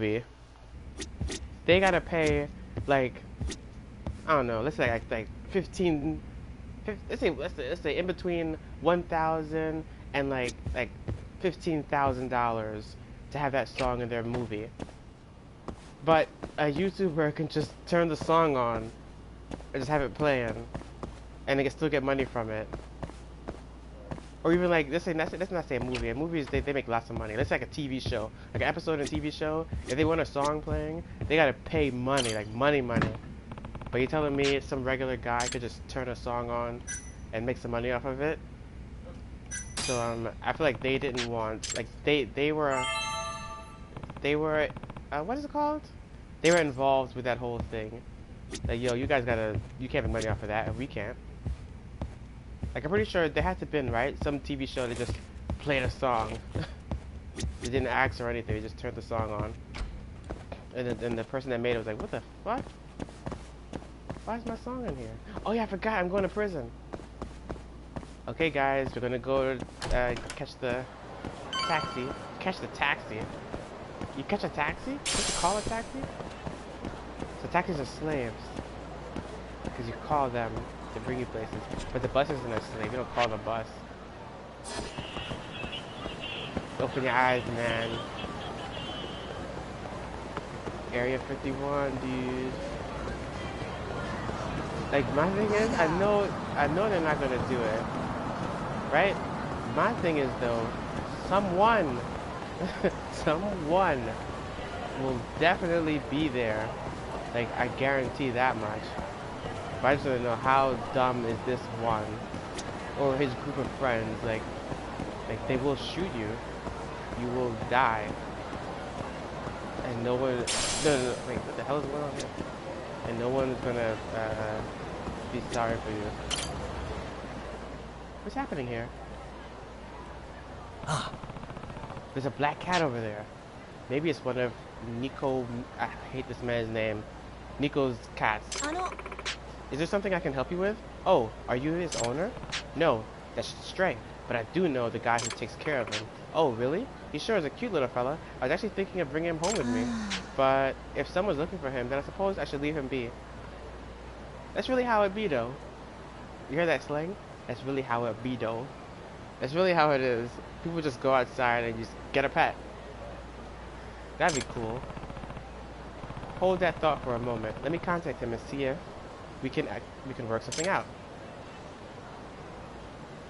movie, they gotta pay like, I don't know, let's say like 15, let's say in between 1,000 and like $15,000 to have that song in their movie. But a YouTuber can just turn the song on and just have it playing, and they can still get money from it. Or even like, let's not say a movie. In movies, they make lots of money. Let's say like a TV show, like an episode in a TV show. If they want a song playing, they gotta pay money, like money. But you're telling me some regular guy could just turn a song on and make some money off of it? So I feel like they didn't want, like they were what is it called? They were involved with that whole thing. Like, yo, you can't make money off of that, and we can't. Like, I'm pretty sure there had to have been, right? Some TV show that just played a song. They didn't ask or anything, they just turned the song on. And then the person that made it was like, what the fuck? Why is my song in here? Oh yeah, I forgot, I'm going to prison. Okay guys, we're gonna go catch the taxi. Catch the taxi? You catch a taxi? What you call a taxi? So taxis are slaves. Because you call them to bring you places. But the bus isn't a slave, you don't call the bus. Open your eyes, man. Area 51, dude. Like, my thing is, I know they're not gonna do it. Right? My thing is, though, someone will definitely be there. Like, I guarantee that much. But I just want to know, how dumb is this one? Or his group of friends, like they will shoot you. You will die. And no one, no, wait, what the hell is going on here? And no one is gonna, be sorry for you. What's happening here? There's a black cat over there. Maybe it's one of Nico, I hate this man's name, Nico's cats. Is there something I can help you with? Oh, are you his owner? No, that's Stray, but I do know the guy who takes care of him. Oh, really? He sure is a cute little fella. I was actually thinking of bringing him home with me. But if someone's looking for him, then I suppose I should leave him be. That's really how it be, though. You hear that slang? That's really how it be, though. That's really how it is. People just go outside and just get a pet. That'd be cool. Hold that thought for a moment. Let me contact him and see if we can work something out.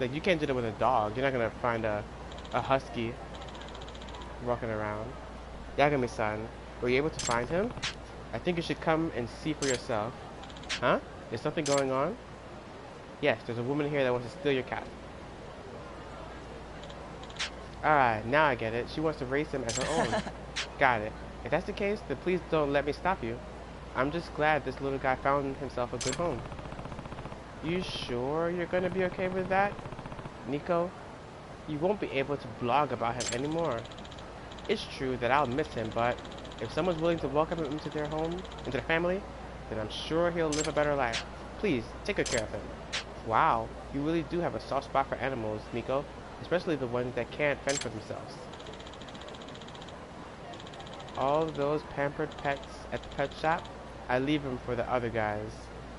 Like, you can't do that with a dog. You're not gonna find a husky walking around. Yagami-san, were you able to find him? I think you should come and see for yourself. Huh? Is something going on? Yes, there's a woman here that wants to steal your cat. Alright, now I get it. She wants to raise him as her own. Got it. If that's the case, then please don't let me stop you. I'm just glad this little guy found himself a good home. You sure you're gonna be okay with that? Nico, you won't be able to blog about him anymore. It's true that I'll miss him, but if someone's willing to welcome him into their home, into their family, then I'm sure he'll live a better life. Please, take good care of him. Wow, you really do have a soft spot for animals, Nico, especially the ones that can't fend for themselves. All those pampered pets at the pet shop, I leave them for the other guys.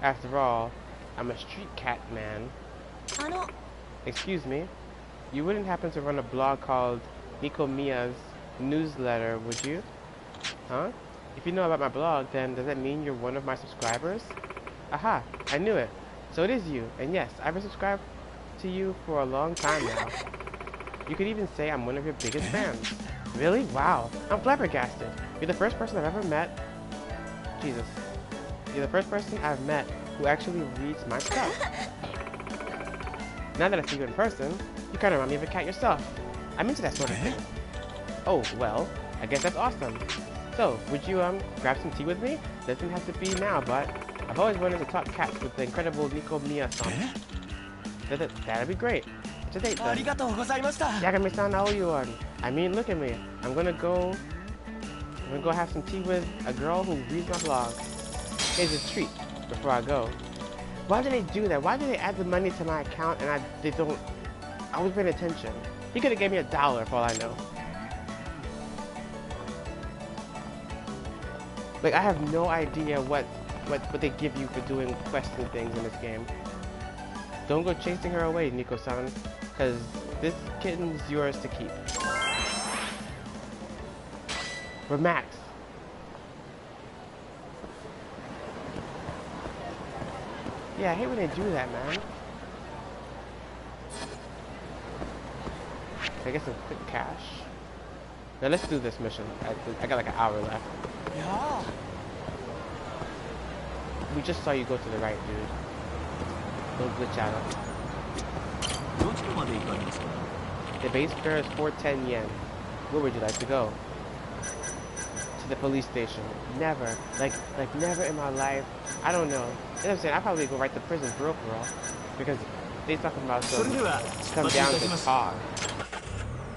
After all, I'm a street cat man. Excuse me, you wouldn't happen to run a blog called Nico Mia's newsletter, would you? Huh? If you know about my blog, then does that mean you're one of my subscribers? Aha, I knew it. So it is you, and yes, I've been subscribed to you for a long time now. You could even say I'm one of your biggest fans. Really? Wow, I'm flabbergasted. You're the first person I've ever met. Jesus. You're the first person I've met who actually reads my stuff. Now that I see you in person, you kind of remind me of a cat yourself. I'm into that sort of thing. Oh, well, I guess that's awesome. So, would you, grab some tea with me? Doesn't have to be now, but I've always wanted to talk cats with the incredible Nico Mia-san. That'd be great. It's a date then. Yagami-san, how are you on? I mean, look at me. I'm gonna go have some tea with a girl who reads my blog. Here's a treat before I go. Why do they do that? Why do they add the money to my account and I was paying attention. He could have gave me $1 for all I know. Like, I have no idea what they give you for doing quests and things in this game. Don't go chasing her away, Nico-san, because this kitten's yours to keep. Remax. Yeah, I hate when they do that, man. Can I get some quick cash? Now let's do this mission. I got like an hour left. Yeah. We just saw you go to the right, dude. Don't glitch out. The base fare is 410 yen. Where would you like to go? To the police station. Never. Like never in my life. I don't know. You know what I'm saying? I'd probably go right to prison for real. Because they talking about some come down to talk.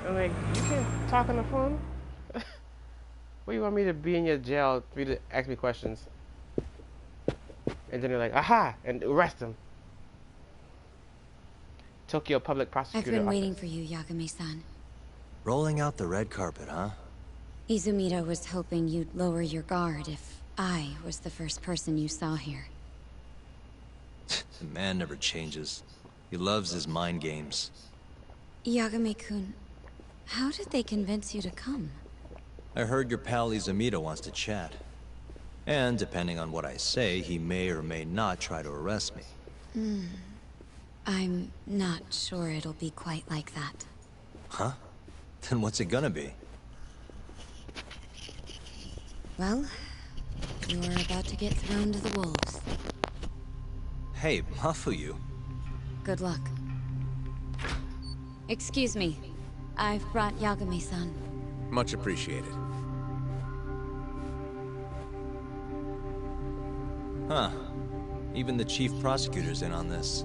I'm like, you can't talk on the phone? What do you want me to be in your jail for you to ask me questions? And then they're like, aha! And arrest him. Tokyo Public Prosecutor I've been Office. waiting for you, Yagami-san. Rolling out the red carpet, huh? Izumida was hoping you'd lower your guard if I was the first person you saw here. The man never changes. He loves his mind games. Yagami-kun, how did they convince you to come? I heard your pal Izumida wants to chat. And depending on what I say, he may or may not try to arrest me. I'm not sure it'll be quite like that. Huh? Then what's it gonna be? Well, you're about to get thrown to the wolves. Hey, Mafuyu. Good luck. Excuse me. I've brought Yagami-san. Much appreciated. Huh. Even the chief prosecutor's in on this.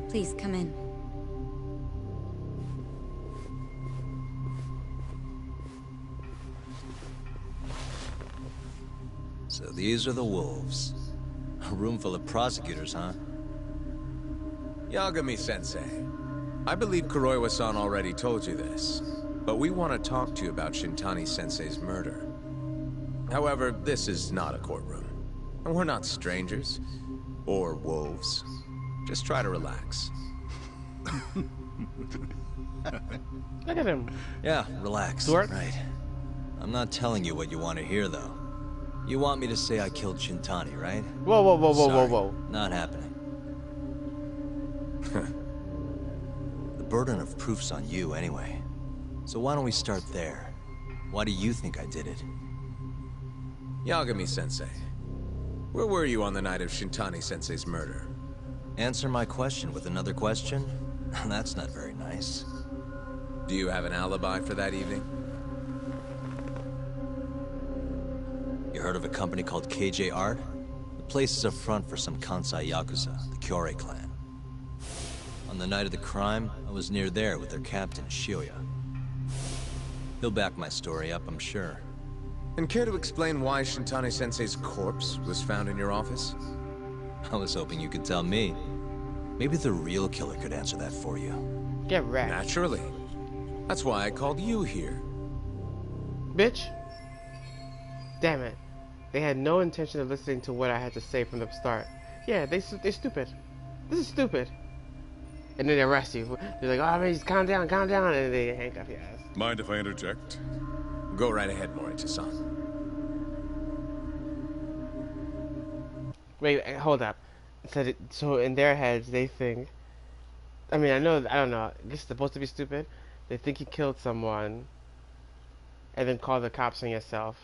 Please come in. So these are the wolves. A room full of prosecutors, huh? Yagami-sensei, I believe Kuroiwa-san already told you this, but we want to talk to you about Shintani-sensei's murder. However, this is not a courtroom, and we're not strangers, or wolves. Just try to relax. Look at him. Yeah, relax. Stuart? Right. I'm not telling you what you want to hear, though. You want me to say I killed Shintani, right? Whoa. Not happening. The burden of proof's on you, anyway. So why don't we start there? Why do you think I did it? Yagami-sensei, where were you on the night of Shintani-sensei's murder? Answer my question with another question? That's not very nice. Do you have an alibi for that evening? You heard of a company called KJ Art? The place is a front for some Kansai Yakuza, the Kyorei clan. On the night of the crime, I was near there with their captain, Shioya. He'll back my story up, I'm sure. And care to explain why Shintani-sensei's corpse was found in your office? I was hoping you could tell me. Maybe the real killer could answer that for you. Get wrecked. Naturally. That's why I called you here. Bitch. Damn it. They had no intention of listening to what I had to say from the start. Yeah, they're stupid. This is stupid. And then they arrest you. They're like, oh, man, just calm down, and they handcuff your ass. Mind if I interject? Go right ahead, Morita-san. Wait, hold up. So in their heads, they think... I mean, I don't know. I guess it's supposed to be stupid. They think you killed someone, and then call the cops on yourself.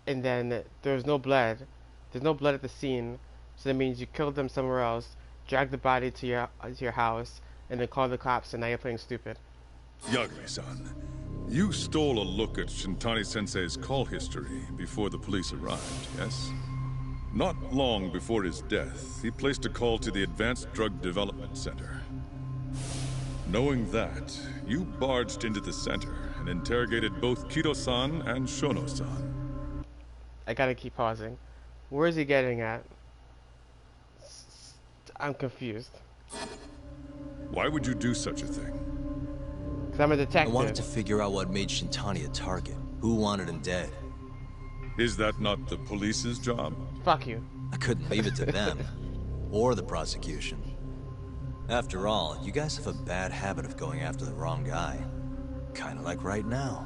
And then there's no blood. There's no blood at the scene, so that means you killed them somewhere else, dragged the body to your house, and then call the cops, and now you're playing stupid. Yagami-san, you stole a look at Shintani-sensei's call history before the police arrived, yes? Not long before his death, he placed a call to the Advanced Drug Development Center. Knowing that, you barged into the center and interrogated both Kido-san and Shono-san. I gotta keep pausing. Where is he getting at? I'm confused. Why would you do such a thing? Because I'm a detective. I wanted to figure out what made Shintani a target. Who wanted him dead? Is that not the police's job? Fuck you. I couldn't leave it to them, or the prosecution. After all, you guys have a bad habit of going after the wrong guy. Kinda like right now.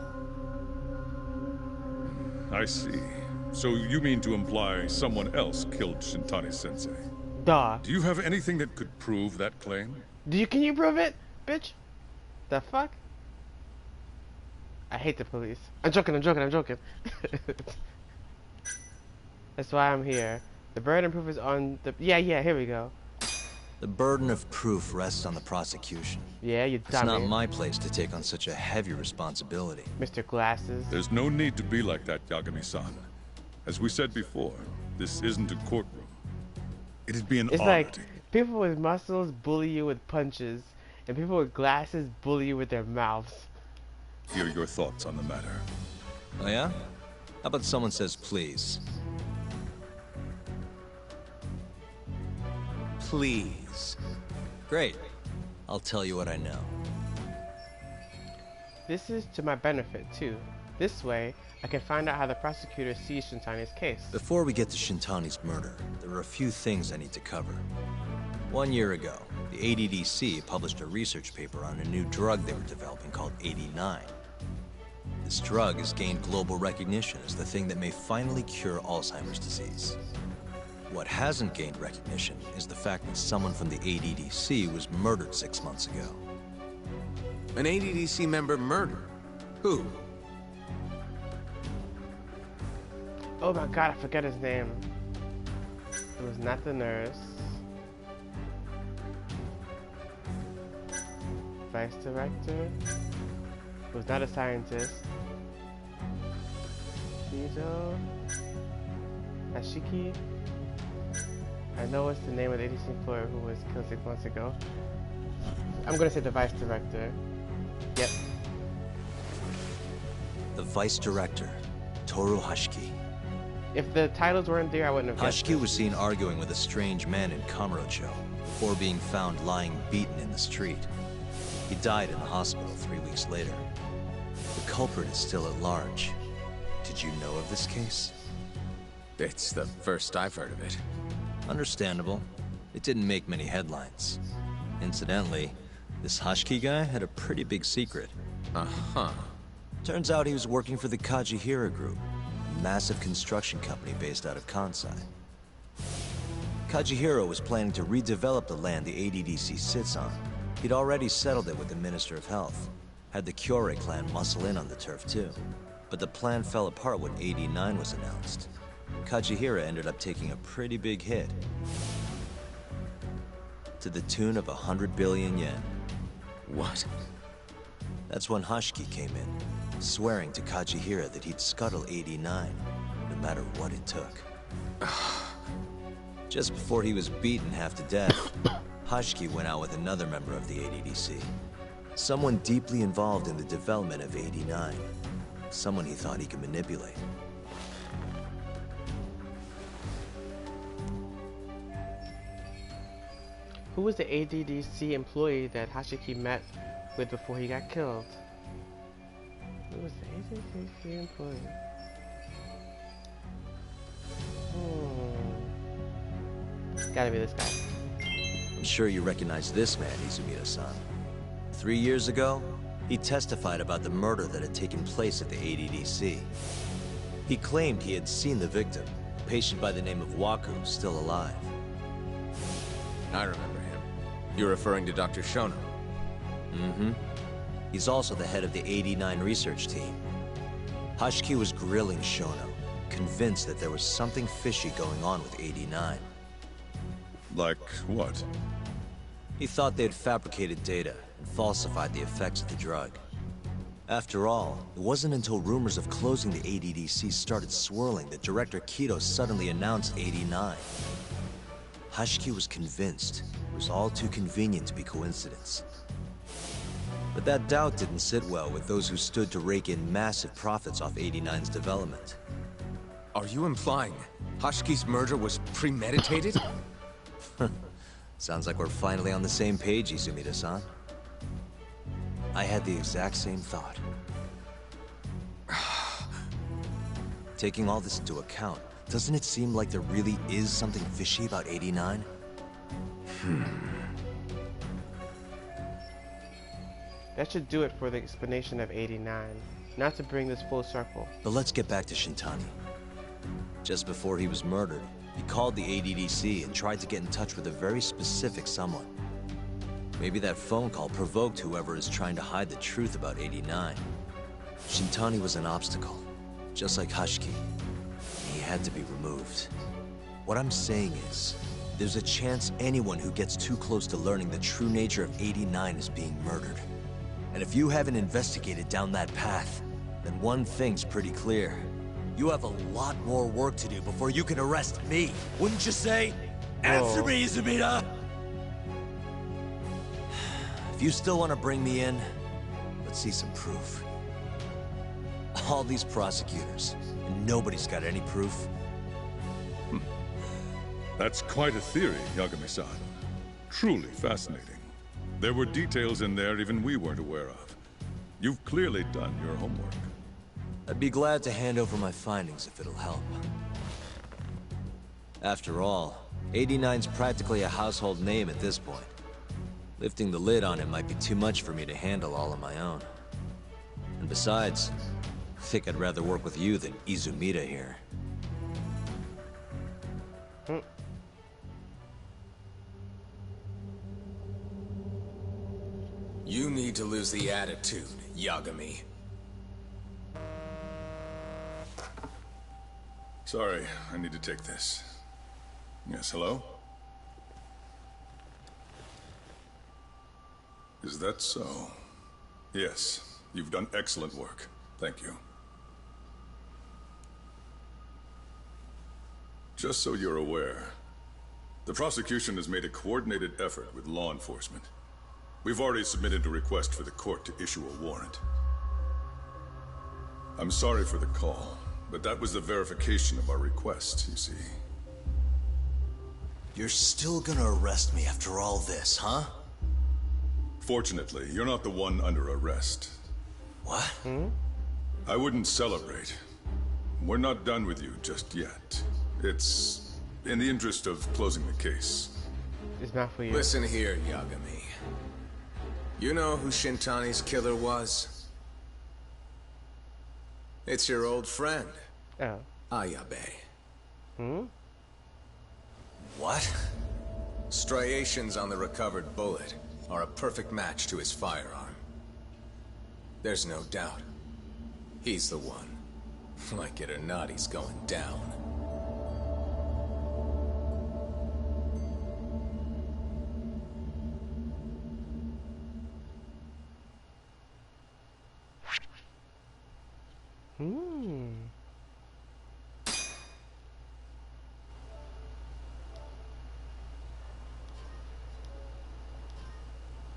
I see. So you mean to imply someone else killed Shintani-sensei? Duh. Do you have anything that could prove that claim? Can you prove it, bitch? The fuck? I hate the police. I'm joking. That's why I'm here. The burden of proof is on the... Yeah, here we go. The burden of proof rests on the prosecution. Yeah, you dummy. It's not my place to take on such a heavy responsibility. Mr. Glasses. There's no need to be like that, Yagami-san. As we said before, this isn't a courtroom. It'd be an It's oddity. like people with muscles bully you with punches, and people with glasses bully you with their mouths. Hear your thoughts on the matter. Oh yeah? How about someone says please? Please. Great. I'll tell you what I know. This is to my benefit, too. This way, I can find out how the prosecutor sees Shintani's case. Before we get to Shintani's murder, there are a few things I need to cover. 1 year ago, the ADDC published a research paper on a new drug they were developing called 89. This drug has gained global recognition as the thing that may finally cure Alzheimer's disease. What hasn't gained recognition is the fact that someone from the ADDC was murdered 6 months ago. An ADDC member murdered? Who? Oh my god, I forgot his name. It was not the nurse. Vice director. It was not a scientist. Kizo. Ashiki. I know it's the name of the ADC employer who was killed 6 months ago. I'm gonna say the vice director. Yep. The vice director, Toru Hashiki. If the titles weren't there, I wouldn't have guessed. Hashiki was seen arguing with a strange man in Kamurocho before being found lying beaten in the street. He died in the hospital 3 weeks later. The culprit is still at large. Did you know of this case? It's the first I've heard of it. Understandable. It didn't make many headlines. Incidentally, this Hashiki guy had a pretty big secret. Uh-huh. Turns out he was working for the Kajihira Group, a massive construction company based out of Kansai. Kajihira was planning to redevelop the land the ADDC sits on. He'd already settled it with the Minister of Health. Had the Kyorei clan muscle in on the turf too. But the plan fell apart when 89 was announced. Kajihira ended up taking a pretty big hit. To the tune of 100 billion yen. What? That's when Hashiki came in, swearing to Kajihira that he'd scuttle 89, no matter what it took. Just before he was beaten half to death, Hashiki went out with another member of the ADDC. Someone deeply involved in the development of 89. Someone he thought he could manipulate. Who was the ADDC employee that Hashiki met with before he got killed? Who was the ADDC employee? Gotta be this guy. I'm sure you recognize this man, Izumida-san. 3 years ago, he testified about the murder that had taken place at the ADDC. He claimed he had seen the victim, a patient by the name of Waku, still alive. I remember him. You're referring to Dr. Shono? Mm-hmm. He's also the head of the 89 research team. Hashiki was grilling Shono, convinced that there was something fishy going on with 89. Like what? He thought they'd fabricated data and falsified the effects of the drug. After all, it wasn't until rumors of closing the ADDC started swirling that Director Kido suddenly announced 89. Hashiki was convinced it was all too convenient to be coincidence. But that doubt didn't sit well with those who stood to rake in massive profits off 89's development. Are you implying Hashiki's murder was premeditated? Sounds like we're finally on the same page, Izumida-san. I had the exact same thought. Taking all this into account, doesn't it seem like there really is something fishy about 89? That should do it for the explanation of 89. Not to bring this full circle. But let's get back to Shintani. Just before he was murdered, he called the ADDC and tried to get in touch with a very specific someone. Maybe that phone call provoked whoever is trying to hide the truth about 89. Shintani was an obstacle, just like Hashiki. He had to be removed. What I'm saying is, there's a chance anyone who gets too close to learning the true nature of 89 is being murdered. And if you haven't investigated down that path, then one thing's pretty clear. You have a lot more work to do before you can arrest me, wouldn't you say? Answer me, Izumida! If you still want to bring me in, let's see some proof. All these prosecutors, and nobody's got any proof. That's quite a theory, Yagami-san. Truly fascinating. There were details in there even we weren't aware of. You've clearly done your homework. I'd be glad to hand over my findings if it'll help. After all, 89's practically a household name at this point. Lifting the lid on it might be too much for me to handle all on my own. And besides, I think I'd rather work with you than Izumida here. You need to lose the attitude, Yagami. Sorry, I need to take this. Yes, hello? Is that so? Yes, you've done excellent work. Thank you. Just so you're aware, the prosecution has made a coordinated effort with law enforcement. We've already submitted a request for the court to issue a warrant. I'm sorry for the call, but that was the verification of our request, you see. You're still gonna arrest me after all this, huh? Fortunately, you're not the one under arrest. What? I wouldn't celebrate. We're not done with you just yet. It's in the interest of closing the case. It's not for you. Listen here, Yagami. You know who Shintani's killer was? It's your old friend, Oh. Ayabe. What? Striations on the recovered bullet are a perfect match to his firearm. There's no doubt. He's the one. Like it or not, he's going down.